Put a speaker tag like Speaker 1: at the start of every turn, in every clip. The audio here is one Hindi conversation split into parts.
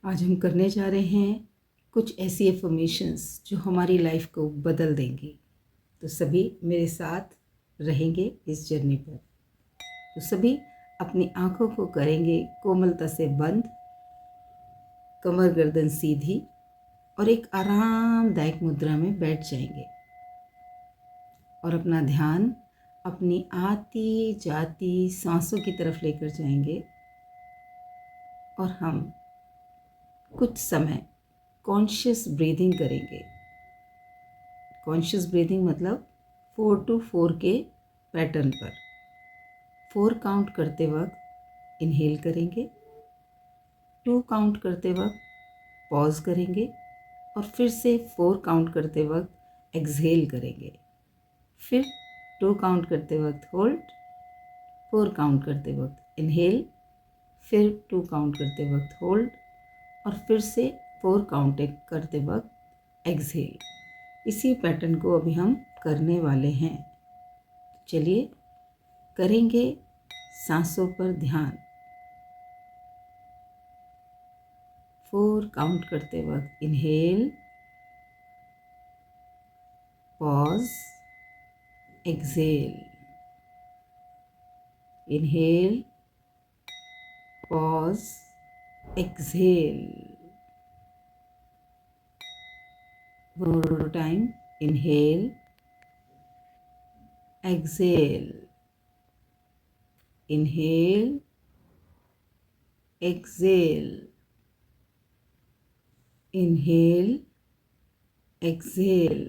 Speaker 1: आज हम करने जा रहे हैं कुछ ऐसी एफर्मेशंस जो हमारी लाइफ को बदल देंगी। तो सभी मेरे साथ रहेंगे इस जर्नी पर। तो सभी अपनी आंखों को करेंगे कोमलता से बंद, कमर गर्दन सीधी और एक आरामदायक मुद्रा में बैठ जाएंगे और अपना ध्यान अपनी आती जाती सांसों की तरफ लेकर जाएंगे और हम कुछ समय कॉन्शियस ब्रीदिंग करेंगे। कॉन्शियस ब्रीदिंग मतलब 4 to 4 के पैटर्न पर 4 काउंट करते वक्त इनहेल करेंगे, 2 काउंट करते वक्त पॉज करेंगे और फिर से 4 काउंट करते वक्त एक्सहेल करेंगे। फिर 2 काउंट करते वक्त होल्ड, 4 काउंट करते वक्त इनहेल, फिर 2 काउंट करते वक्त होल्ड और फिर से 4 काउंट करते वक्त एक्सहेल। इसी पैटर्न को अभी हम करने वाले हैं। चलिए करेंगे सांसों पर ध्यान। 4 काउंट करते वक्त inhale, pause, exhale, inhale, pause, exhale. One more time. Inhale, exhale, inhale, exhale, inhale, exhale।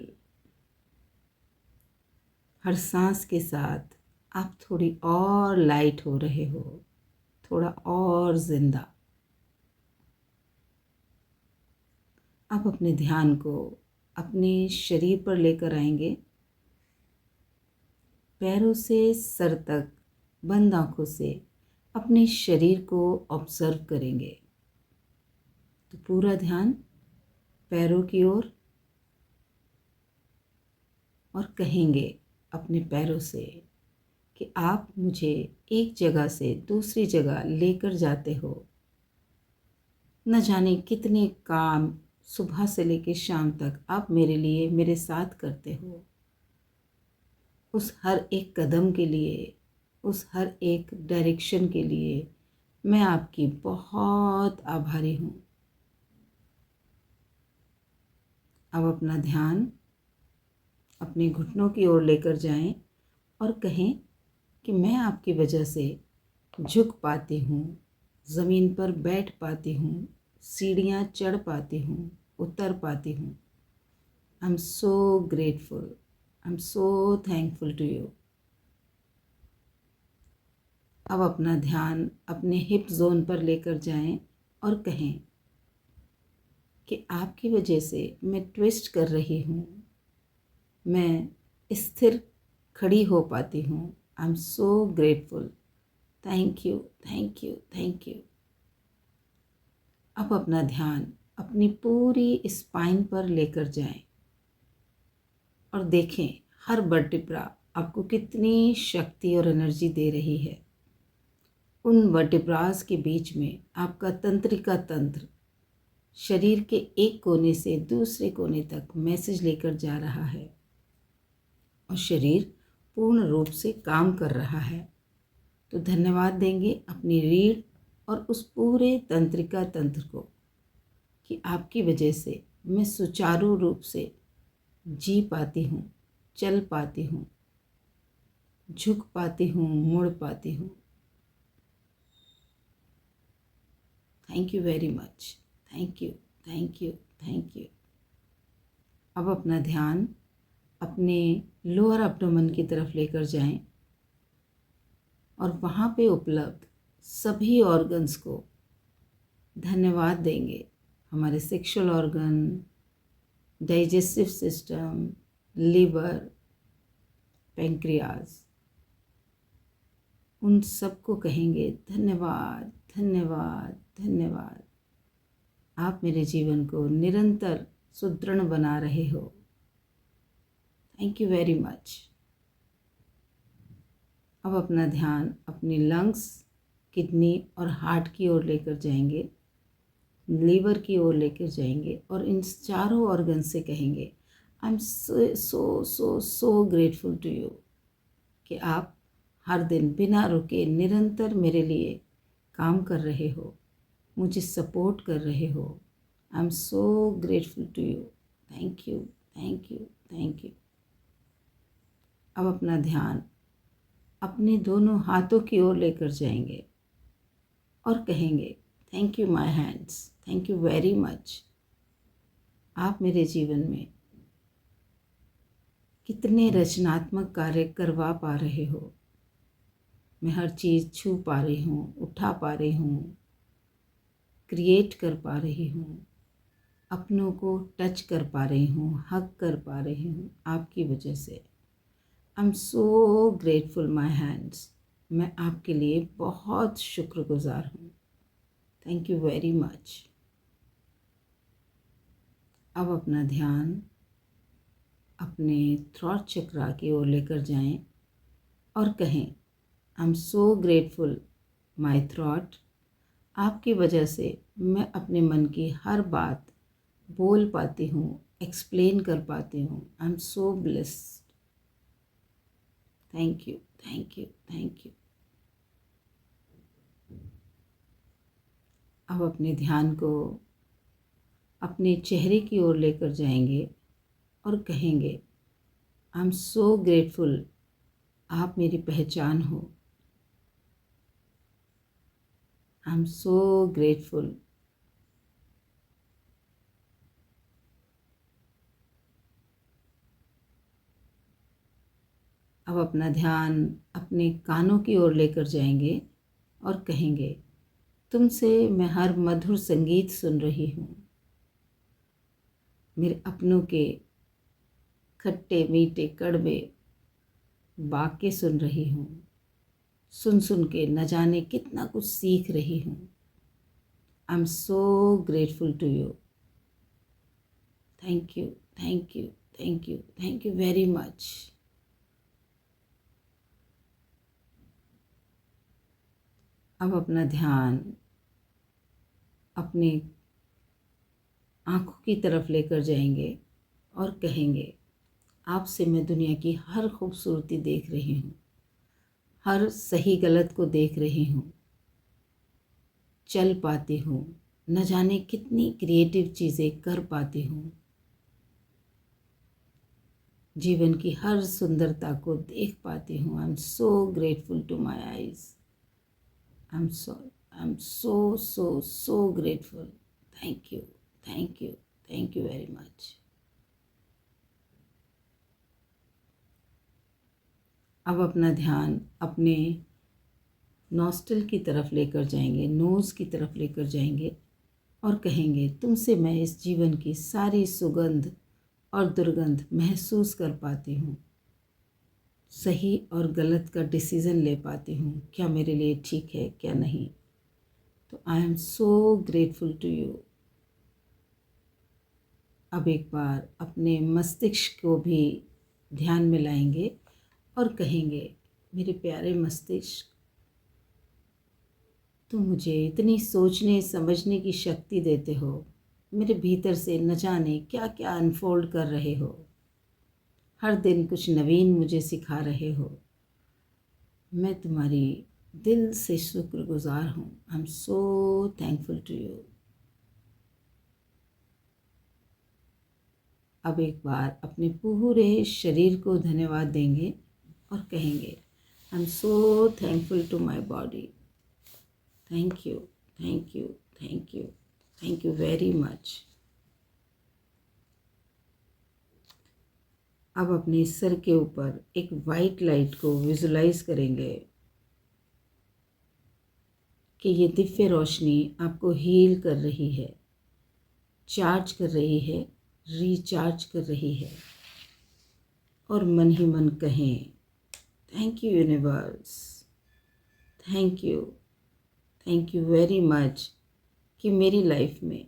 Speaker 1: हर सांस के साथ आप थोड़ी और लाइट हो रहे हो, थोड़ा और जिंदा। आप अपने ध्यान को अपने शरीर पर लेकर आएंगे। पैरों से सर तक बंद आंखों से अपने शरीर को ऑब्जर्व करेंगे। तो पूरा ध्यान पैरों की ओर और कहेंगे अपने पैरों से कि आप मुझे एक जगह से दूसरी जगह लेकर जाते हो। न जाने कितने काम सुबह से लेकर शाम तक आप मेरे लिए मेरे साथ करते हो। उस हर एक कदम के लिए, उस हर एक डायरेक्शन के लिए मैं आपकी बहुत आभारी हूँ। अब अपना ध्यान अपने घुटनों की ओर लेकर जाएं और कहें कि मैं आपकी वजह से झुक पाती हूँ, ज़मीन पर बैठ पाती हूँ, सीढ़ियाँ चढ़ पाती हूँ, उतर पाती हूँ। I am so grateful, I am so thankful to you. अब अपना ध्यान अपने हिप जोन पर लेकर जाएं और कहें कि आपकी वजह से मैं ट्विस्ट कर रही हूँ, मैं स्थिर खड़ी हो पाती हूँ। I am so grateful, thank you, thank you, thank you. अब अपना ध्यान अपनी पूरी स्पाइन पर लेकर जाएं और देखें हर वर्टिब्रा आपको कितनी शक्ति और एनर्जी दे रही है। उन वर्टिब्रास के बीच में आपका तंत्रिका तंत्र शरीर के एक कोने से दूसरे कोने तक मैसेज लेकर जा रहा है और शरीर पूर्ण रूप से काम कर रहा है। तो धन्यवाद देंगे अपनी रीढ़ और उस पूरे तंत्रिका तंत्र को कि आपकी वजह से मैं सुचारू रूप से जी पाती हूँ, चल पाती हूँ, झुक पाती हूँ, मुड़ पाती हूँ। Thank you very much, thank you, thank you, thank you. अब अपना ध्यान अपने लोअर एब्डोमेन की तरफ लेकर जाएं और वहाँ पे उपलब्ध सभी ऑर्गन्स को धन्यवाद देंगे। हमारे sexual organ, digestive system, liver, pancreas, उन सबको कहेंगे धन्यवाद, धन्यवाद, धन्यवाद। आप मेरे जीवन को निरंतर सुदृढ़ बना रहे हो। Thank you very much. अब अपना ध्यान अपनी लंग्स, किडनी और हार्ट की ओर लेकर जाएंगे। लीवर की ओर लेकर जाएंगे और इन चारों ऑर्गन से कहेंगे I am so so so so grateful to you कि आप हर दिन बिना रुके निरंतर मेरे लिए काम कर रहे हो, मुझे सपोर्ट कर रहे हो। I am so grateful to you. Thank you, thank you, thank you. अब अपना ध्यान अपने दोनों हाथों की ओर लेकर जाएंगे और कहेंगे thank you my hands, thank you very much. आप मेरे जीवन में कितने रचनात्मक कार्य करवा पा रहे हो। मैं हर चीज़ छू पा रही हूँ, उठा पा रही हूँ, क्रिएट कर पा रही हूँ, अपनों को टच कर पा रही हूँ, हग कर पा रही हूँ आपकी वजह से। आई am so grateful my hands. मैं आपके लिए बहुत शुक्रगुजार हूँ। Thank you very much. अब अपना ध्यान अपने थ्रॉट चक्रा की ओर लेकर जाएं और कहें आई am so grateful my throat. आपकी वजह से मैं अपने मन की हर बात बोल पाती हूँ, एक्सप्लेन कर पाती हूँ। I am so blessed. Thank you, thank you, thank you. अब अपने ध्यान को अपने चेहरे की ओर लेकर जाएंगे और कहेंगे आई एम सो ग्रेटफुल, आप मेरी पहचान हो। I am so grateful. अब अपना ध्यान अपने कानों की ओर लेकर जाएंगे और कहेंगे तुमसे मैं हर मधुर संगीत सुन रही हूँ। मेरे अपनों के खट्टे मीठे कड़वे वाक्य सुन रही हूँ। सुन सुन के न जाने कितना कुछ सीख रही हूँ। I am so grateful to you. Thank you, thank you, thank you, thank you very much. अब अपना ध्यान अपनी आँखों की तरफ लेकर जाएंगे और कहेंगे आपसे मैं दुनिया की हर खूबसूरती देख रही हूँ, हर सही गलत को देख रही हूँ, चल पाती हूँ, न जाने कितनी क्रिएटिव चीज़ें कर पाती हूँ। जीवन की हर सुंदरता को देख पाती हूँ। I am so grateful to my eyes. I am so so so grateful. Thank you, thank you, thank you very much. अब अपना ध्यान अपने नॉस्ट्रिल की तरफ लेकर जाएंगे, नोज़ की तरफ लेकर जाएंगे और कहेंगे तुमसे मैं इस जीवन की सारी सुगंध और दुर्गंध महसूस कर पाती हूँ। सही और गलत का डिसीज़न ले पाती हूँ, क्या मेरे लिए ठीक है क्या नहीं। तो I am so grateful to you. अब एक बार अपने मस्तिष्क को भी ध्यान में लाएंगे और कहेंगे मेरे प्यारे मस्तिष्क, तुम मुझे इतनी सोचने समझने की शक्ति देते हो। मेरे भीतर से न जाने क्या क्या अनफोल्ड कर रहे हो। हर दिन कुछ नवीन मुझे सिखा रहे हो। मैं तुम्हारी दिल से शुक्रगुजार हूँ। I am so thankful to you. अब एक बार अपने पूरे शरीर को धन्यवाद देंगे और कहेंगे I am so thankful to my body. Thank you, thank you, thank you, thank you very much. अब अपने सर के ऊपर एक वाइट लाइट को विजुलाइज करेंगे कि ये दिव्य रोशनी आपको हील कर रही है, चार्ज कर रही है, रिचार्ज कर रही है। और मन ही मन कहें thank you universe, thank you very much कि मेरी लाइफ में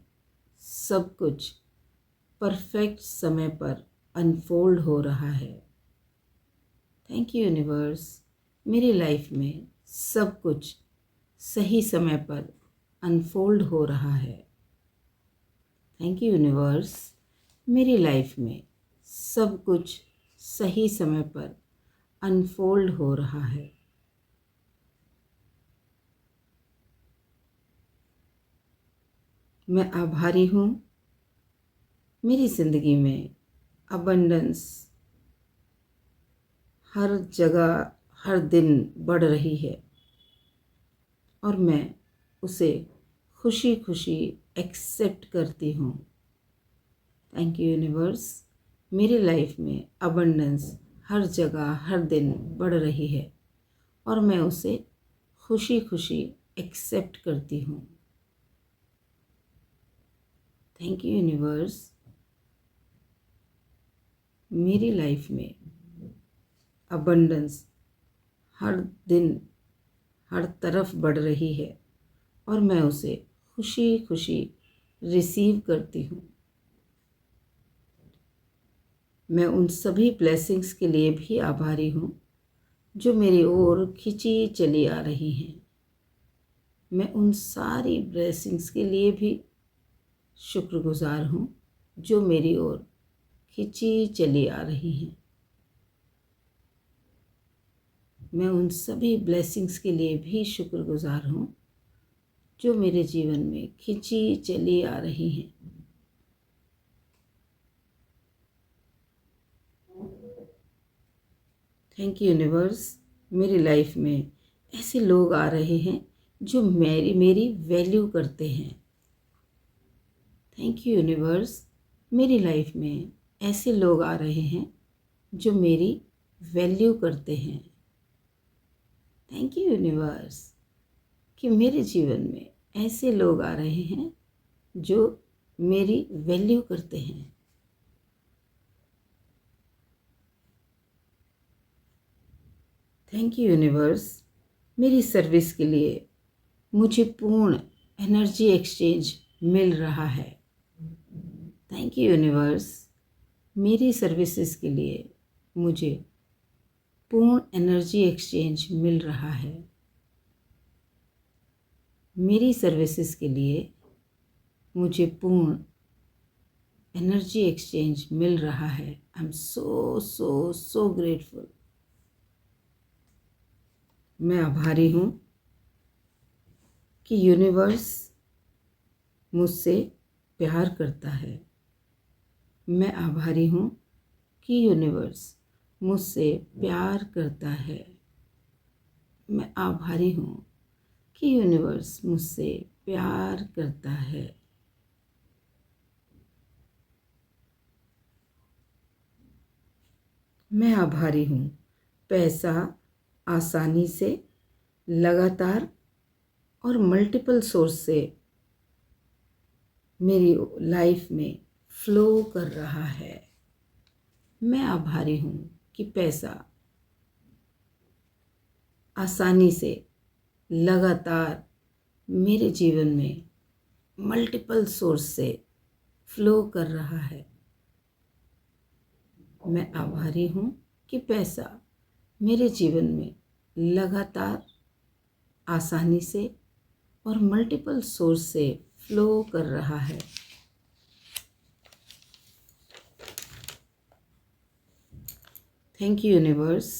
Speaker 1: सब कुछ परफेक्ट समय पर अनफोल्ड हो रहा है। थैंक यू यूनिवर्स, मेरी लाइफ में सब कुछ सही समय पर अनफोल्ड हो रहा है। थैंक यू यूनिवर्स, मेरी लाइफ में सब कुछ सही समय पर अनफोल्ड हो रहा है। मैं आभारी हूँ, मेरी ज़िंदगी में अबंडेंस हर जगह हर दिन बढ़ रही है और मैं उसे खुशी खुशी एक्सेप्ट करती हूँ। थैंक यू यूनिवर्स, मेरी लाइफ में अबंडेंस हर जगह हर दिन बढ़ रही है और मैं उसे खुशी खुशी एक्सेप्ट करती हूँ। थैंक यू यूनिवर्स, मेरी लाइफ में अबंडेंस हर दिन हर तरफ बढ़ रही है और मैं उसे खुशी खुशी रिसीव करती हूँ। मैं उन सभी ब्लेसिंग्स के लिए भी आभारी हूँ जो मेरी ओर खिंची चली आ रही हैं। मैं उन सारी ब्लेसिंग्स के लिए भी शुक्रगुजार हूँ जो मेरी ओर खिंची चली आ रही हैं। मैं उन सभी ब्लेसिंग्स के लिए भी शुक्रगुजार हूँ जो मेरे जीवन में खिंची चली आ रही हैं। थैंक यू यूनिवर्स, मेरी लाइफ में ऐसे लोग आ रहे हैं जो मेरी वैल्यू करते हैं। थैंक यू यूनिवर्स, मेरी लाइफ में ऐसे लोग आ रहे हैं जो मेरी वैल्यू करते हैं। थैंक यू यूनिवर्स कि मेरे जीवन में ऐसे लोग आ रहे हैं जो मेरी वैल्यू करते हैं। थैंक यू यूनिवर्स, मेरी सर्विस के लिए मुझे पूर्ण एनर्जी एक्सचेंज मिल रहा है। थैंक यू यूनिवर्स, मेरी सर्विसेज के लिए मुझे पूर्ण एनर्जी एक्सचेंज मिल रहा है। मेरी सर्विसेज के लिए मुझे पूर्ण एनर्जी एक्सचेंज मिल रहा है। आई am so so so grateful. मैं आभारी हूँ कि यूनिवर्स मुझसे प्यार करता है। मैं आभारी हूँ कि यूनिवर्स मुझसे प्यार करता है। मैं आभारी हूँ कि यूनिवर्स मुझसे प्यार करता है। मैं आभारी हूँ, पैसा आसानी से, लगातार और मल्टीपल सोर्स से मेरी लाइफ में फ्लो कर रहा है। मैं आभारी हूँ कि पैसा आसानी से, लगातार मेरे जीवन में मल्टीपल सोर्स से फ्लो कर रहा है। मैं आभारी हूँ कि पैसा मेरे जीवन में लगातार, आसानी से और मल्टीपल सोर्स से फ्लो कर रहा है। Thank you universe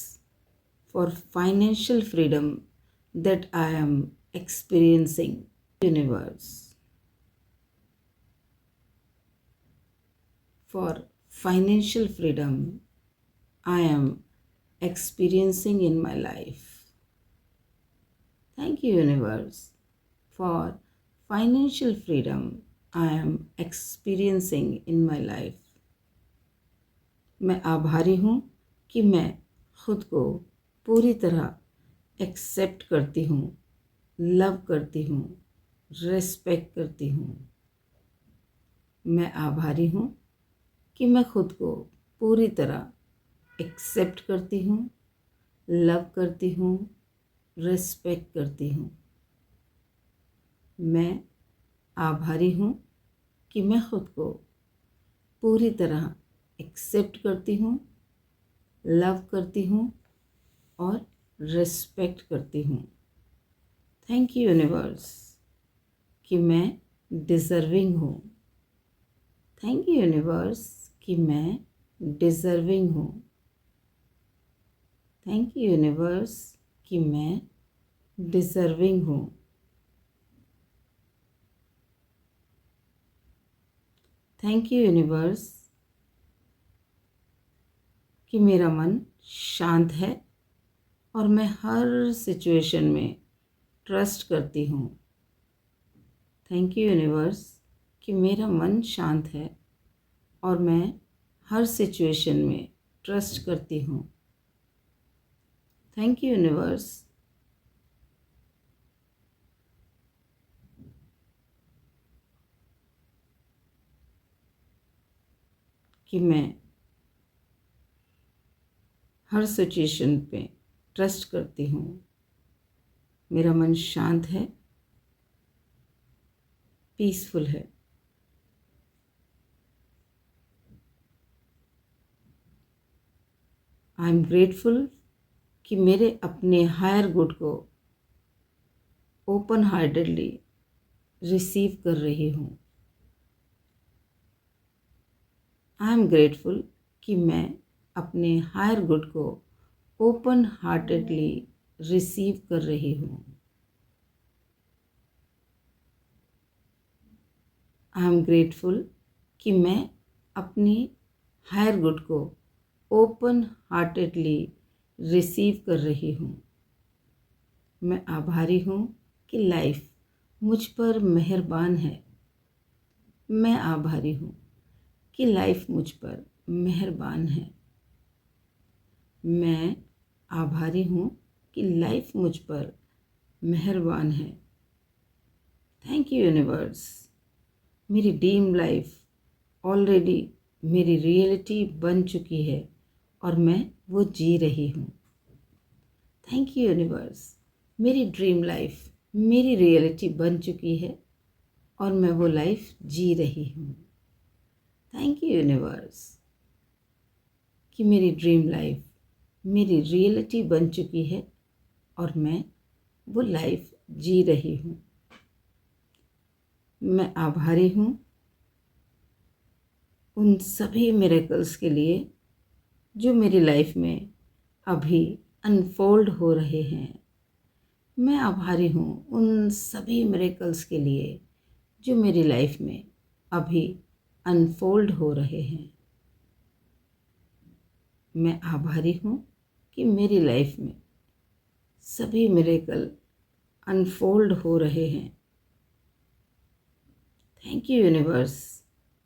Speaker 1: for financial freedom that I am experiencing. Universe for financial freedom I am experiencing in my life. Thank you, universe, for financial freedom I am experiencing in my life. मैं आभारी हूँ कि मैं खुद को पूरी तरह एक्सेप्ट करती हूँ, लव करती हूँ, रेस्पेक्ट करती हूँ। मैं आभारी हूँ कि मैं खुद को पूरी तरह एक्सेप्ट करती हूँ, लव करती हूँ, रेस्पेक्ट करती हूँ। मैं आभारी हूँ कि मैं खुद को पूरी तरह एक्सेप्ट करती हूँ, लव करती हूँ और रेस्पेक्ट करती हूँ। थैंक यू यूनिवर्स कि मैं डिज़र्विंग हूँ। थैंक यू यूनिवर्स कि मैं डिज़र्विंग हूँ। थैंक यू यूनिवर्स कि मैं डिज़र्विंग हूँ। थैंक यू यूनिवर्स कि मेरा मन शांत है और मैं हर सिचुएशन में ट्रस्ट करती हूँ। थैंक यू यूनिवर्स कि मेरा मन शांत है और मैं हर सिचुएशन में ट्रस्ट करती हूँ। थैंक यू यूनिवर्स कि मैं हर सिचुएशन पे ट्रस्ट करती हूँ। मेरा मन शांत है, पीसफुल है। आई एम ग्रेटफुल कि मेरे अपने हायर गुड को ओपन हार्टेडली रिसीव कर रही हूँ। आई एम ग्रेटफुल कि मैं अपने हायर गुड को ओपन हार्टेडली रिसीव कर रही हूँ। आई एम ग्रेटफुल कि मैं अपनी हायर गुड को ओपन हार्टेडली रिसीव कर रही हूँ। मैं आभारी हूँ कि लाइफ मुझ पर मेहरबान है। मैं आभारी हूँ कि लाइफ मुझ पर मेहरबान है। मैं आभारी हूँ कि लाइफ मुझ पर मेहरबान है। थैंक यू यूनिवर्स मेरी ड्रीम लाइफ ऑलरेडी मेरी रियलिटी बन चुकी है और मैं वो जी रही हूँ। थैंक यू यूनिवर्स मेरी ड्रीम लाइफ मेरी रियलिटी बन चुकी है और मैं वो लाइफ जी रही हूँ। थैंक यू यूनिवर्स कि मेरी ड्रीम लाइफ मेरी रियलिटी बन चुकी है और मैं वो लाइफ जी रही हूँ। मैं आभारी हूँ उन सभी मिरेकल्स के लिए जो मेरी लाइफ में अभी अनफोल्ड हो रहे हैं। मैं आभारी हूँ उन सभी मिरेकल्स के लिए जो मेरी लाइफ में अभी अनफोल्ड हो रहे हैं। मैं आभारी हूँ कि मेरी लाइफ में सभी मिरेकल अनफोल्ड हो रहे हैं। थैंक यू यूनिवर्स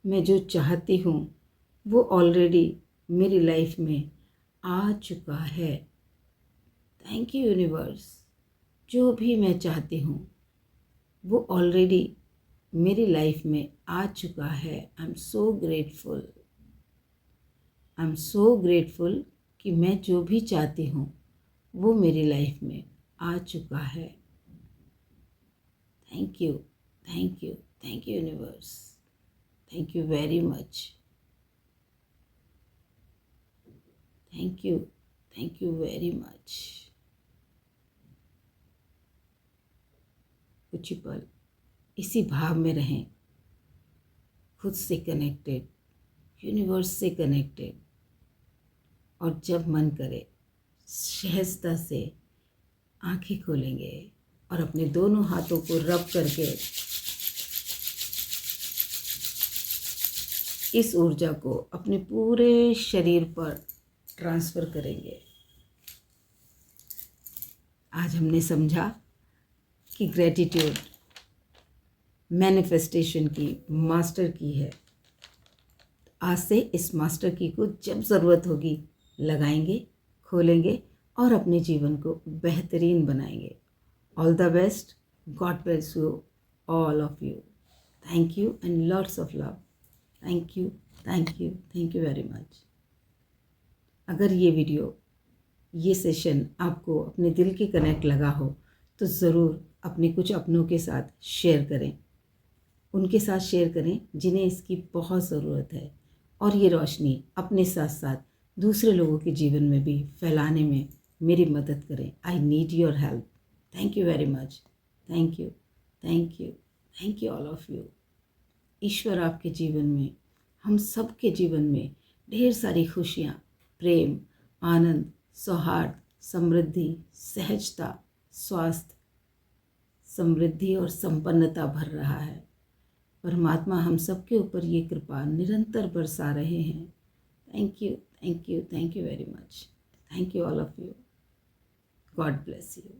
Speaker 1: मैं जो चाहती हूँ वो ऑलरेडी मेरी लाइफ में आ चुका है। थैंक यू यूनिवर्स जो भी मैं चाहती हूँ वो ऑलरेडी मेरी लाइफ में आ चुका है। आई am so grateful. I am so grateful कि मैं जो भी चाहती हूँ वो मेरी लाइफ में आ चुका है। Thank you thank you thank you universe. Thank you very much. Thank you very much. कुछ पल इसी भाव में रहें, खुद से कनेक्टेड, यूनिवर्स से कनेक्टेड, और जब मन करे सहजता से आंखें खोलेंगे और अपने दोनों हाथों को रब करके इस ऊर्जा को अपने पूरे शरीर पर ट्रांसफ़र करेंगे। आज हमने समझा कि ग्रेटिट्यूड मैनिफेस्टेशन की मास्टर की है। आज से इस मास्टर की को जब ज़रूरत होगी लगाएंगे, खोलेंगे और अपने जीवन को बेहतरीन बनाएंगे। All the best. God bless you all of you. Thank you and lots of love. Thank you thank you thank you very much. अगर ये वीडियो ये सेशन आपको अपने दिल के कनेक्ट लगा हो तो ज़रूर अपने कुछ अपनों के साथ शेयर करें। उनके साथ शेयर करें जिन्हें इसकी बहुत ज़रूरत है और ये रोशनी अपने साथ साथ दूसरे लोगों के जीवन में भी फैलाने में मेरी मदद करें। I need your help. Thank you very much. Thank you all of you. ईश्वर आपके जीवन में हम सबके जीवन में ढेर सारी खुशियाँ, प्रेम, आनंद, सौहार्द, समृद्धि, सहजता, स्वास्थ्य, समृद्धि और संपन्नता भर रहा है। परमात्मा हम सबके ऊपर ये कृपा निरंतर बरसा रहे हैं। Thank you, thank you, thank you very much. Thank you all of you. God bless you.